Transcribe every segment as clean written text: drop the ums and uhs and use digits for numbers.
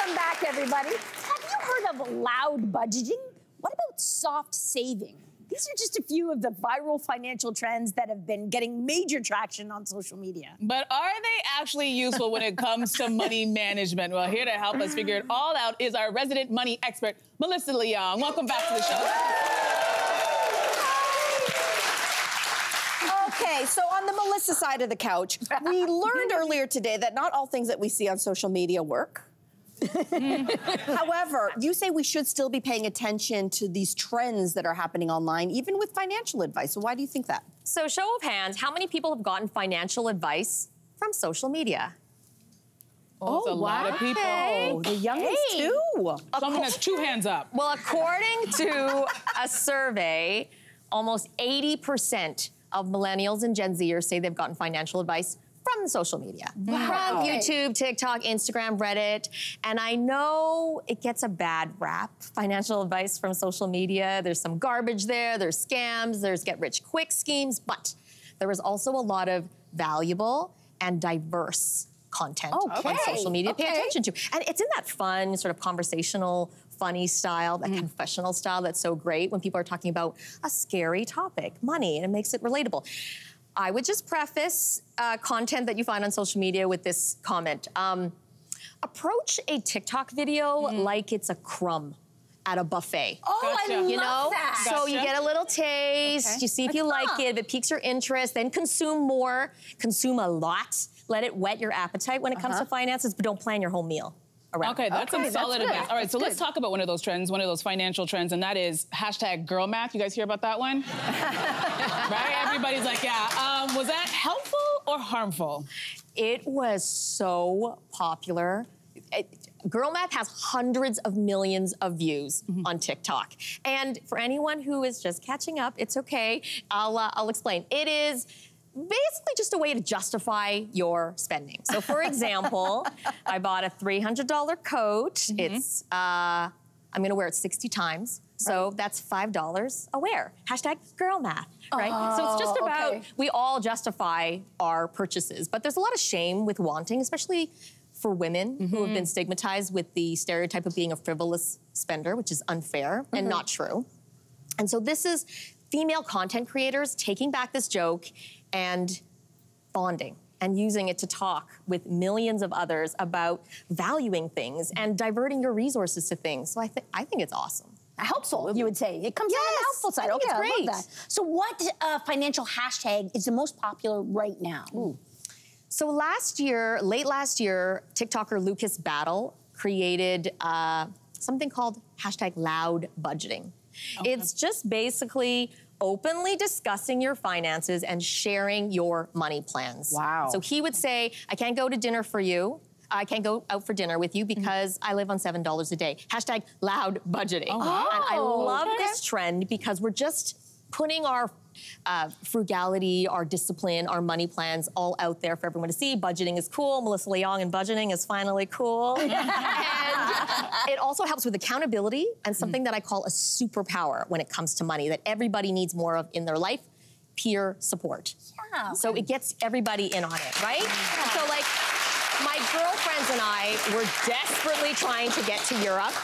Welcome back, everybody. Have you heard of loud budgeting? What about soft saving? These are just a few of the viral financial trends that have been getting major traction on social media. But are they actually useful when it comes to money management? Well, here to help us figure it all out is our resident money expert, Melissa Leong. Welcome back to the show. Okay, so on the Melissa side of the couch, we learned earlier today that not all things that we see on social media work. However, you say we should still be paying attention to these trends that are happening online, even with financial advice. So why do you think that? So show of hands, how many people have gotten financial advice from social media? Oh, that's a lot of people. Oh, the youngest too. Someone has 2 hands up. Well, according to a survey, almost 80% of millennials and Gen Zers say they've gotten financial advice from social media. From YouTube, TikTok, Instagram, Reddit. And I know it gets a bad rap, financial advice from social media. There's some garbage there, there's scams, there's get-rich-quick schemes, but there is also a lot of valuable and diverse content on social media to pay attention to. And it's in that fun, sort of conversational, funny style, that confessional style that's so great when people are talking about a scary topic, money, and it makes it relatable. I would just preface content that you find on social media with this comment. Approach a TikTok video like it's a crumb at a buffet. Oh, Gotcha. I love that. So you get a little taste, you see if you like it, if it piques your interest, then consume more, consume a lot, let it whet your appetite when it comes to finances, but don't plan your whole meal around. Okay, that's some solid good. advice. All right, so let's talk about one of those trends, one of those financial trends, and that is hashtag girl math. You guys hear about that one? Right? Everybody's like, yeah. Was that helpful or harmful? It was so popular. Girl Math has hundreds of millions of views on TikTok. And for anyone who is just catching up, it's okay. I'll explain. It is basically just a way to justify your spending. So for example, I bought a $300 coat. It's, I'm gonna wear it 60 times. So that's $5 a wear. Hashtag girl math, right? So it's just about, we all justify our purchases, but there's a lot of shame with wanting, especially for women who have been stigmatized with the stereotype of being a frivolous spender, which is unfair and not true. And so this is female content creators taking back this joke and bonding and using it to talk with millions of others about valuing things and diverting your resources to things. So I think it's awesome. Helpful, you would say. It comes from the helpful side. Okay, I love that. So what financial hashtag is the most popular right now? So late last year, TikToker Lucas Battle created something called hashtag loud budgeting. It's just basically openly discussing your finances and sharing your money plans. Wow. So he would say, I can't go to dinner for you. I can't go out for dinner with you because I live on $7 a day. Hashtag loud budgeting. Oh, wow. And I love this trend because we're just putting our frugality, our discipline, our money plans all out there for everyone to see. Budgeting is cool. Melissa Leong and budgeting is finally cool. And it also helps with accountability and something that I call a superpower when it comes to money that everybody needs more of in their life, peer support. Yeah. So it gets everybody in on it, right? So like, my girlfriends and I were desperately trying to get to Europe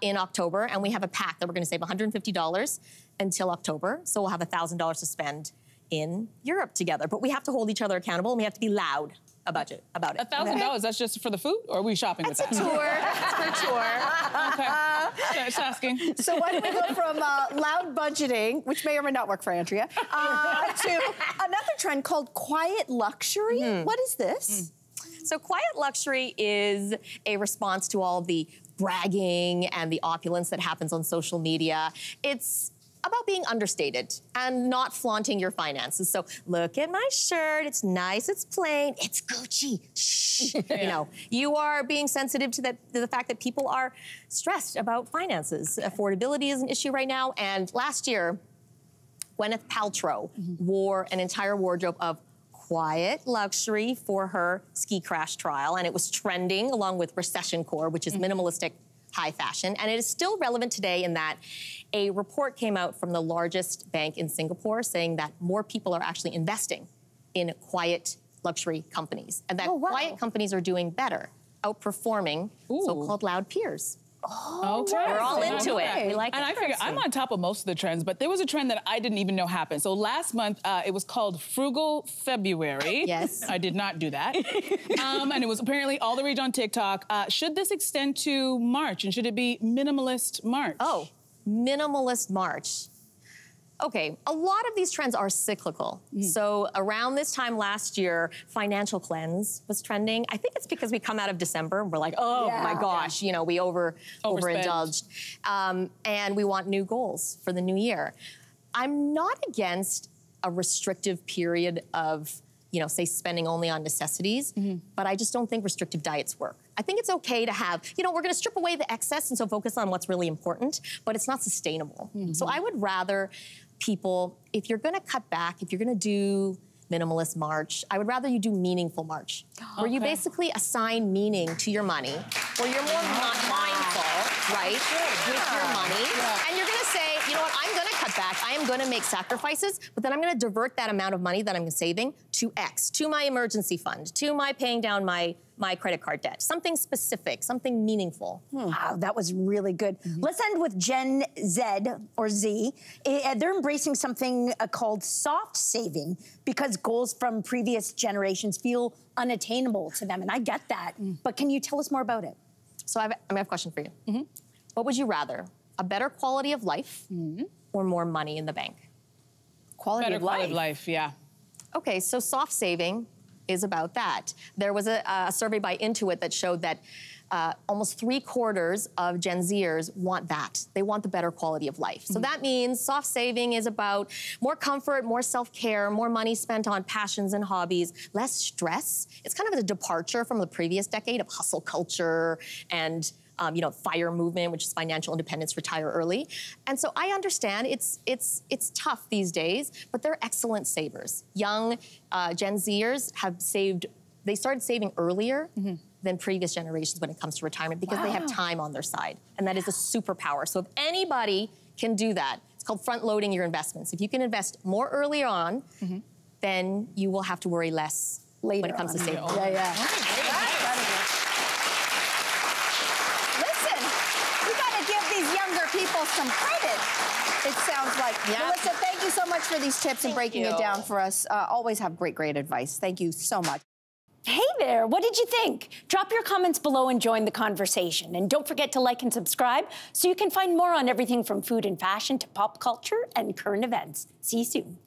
in October, and we have a pact that we're gonna save $150 until October, so we'll have $1,000 to spend in Europe together. But we have to hold each other accountable, and we have to be loud about it. $1,000, that's just for the food, or are we shopping with that? It's a tour, it's for a tour. Okay, just asking. So why don't we go from loud budgeting, which may or may not work for Andrea, to another trend called quiet luxury. What is this? So quiet luxury is a response to all the bragging and the opulence that happens on social media. It's about being understated and not flaunting your finances. So look at my shirt, it's nice, it's plain, it's Gucci, shh. You know, you are being sensitive to the fact that people are stressed about finances. Affordability is an issue right now, and last year, Gwyneth Paltrow wore an entire wardrobe of quiet luxury for her ski crash trial, and it was trending along with recession core, which is minimalistic high fashion, and it is still relevant today in that a report came out from the largest bank in Singapore saying that more people are actually investing in quiet luxury companies, and that quiet companies are doing better outperforming so-called loud peers. Oh, okay. We're all into it. Okay. We like and it. I figure I'm on top of most of the trends, but there was a trend that I didn't even know happened. So last month, it was called Frugal February. Yes. I did not do that. And it was apparently all the rage on TikTok. Should this extend to March, and should it be Minimalist March? Oh, Minimalist March. Okay, a lot of these trends are cyclical. So around this time last year, financial cleanse was trending. I think it's because we come out of December and we're like, oh my gosh, you know, we overindulged. And we want new goals for the new year. I'm not against a restrictive period of, you know, say spending only on necessities, but I just don't think restrictive diets work. I think it's okay to have, you know, we're gonna strip away the excess and so focus on what's really important, but it's not sustainable. So I would rather people, if you're gonna cut back, if you're gonna do Minimalist March, I would rather you do Meaningful March, where you basically assign meaning to your money, where you're more mindful, right, with your money. And you're gonna say, you know what, I'm gonna cut back, I am gonna make sacrifices, but then I'm gonna divert that amount of money that I'm saving to X, to my emergency fund, to my paying down my credit card debt. Something specific, something meaningful. Wow, that was really good. Let's end with Gen Z, or Z. They're embracing something called soft saving because goals from previous generations feel unattainable to them, and I get that. But can you tell us more about it? So I have a question for you. What would you rather? A better quality of life or more money in the bank? Quality Better of life. quality of life, yeah. Okay, so soft saving is about that. There was a survey by Intuit that showed that almost 3/4 of Gen Zers want that. They want the better quality of life. So that means soft saving is about more comfort, more self-care, more money spent on passions and hobbies, less stress. It's kind of a departure from the previous decade of hustle culture and you know, FIRE movement, which is financial independence, retire early. And so I understand it's tough these days, but they're excellent savers. Young Gen Zers have saved, they started saving earlier than previous generations when it comes to retirement because they have time on their side. And that is a superpower. So if anybody can do that, it's called front loading your investments. If you can invest more early on, then you will have to worry less Later when it comes to saving. People some credit, it sounds like. Melissa, thank you so much for these tips and breaking it down for us. Always have great advice. Thank you so much. Hey there, what did you think? Drop your comments below and join the conversation. And don't forget to like and subscribe so you can find more on everything from food and fashion to pop culture and current events. See you soon.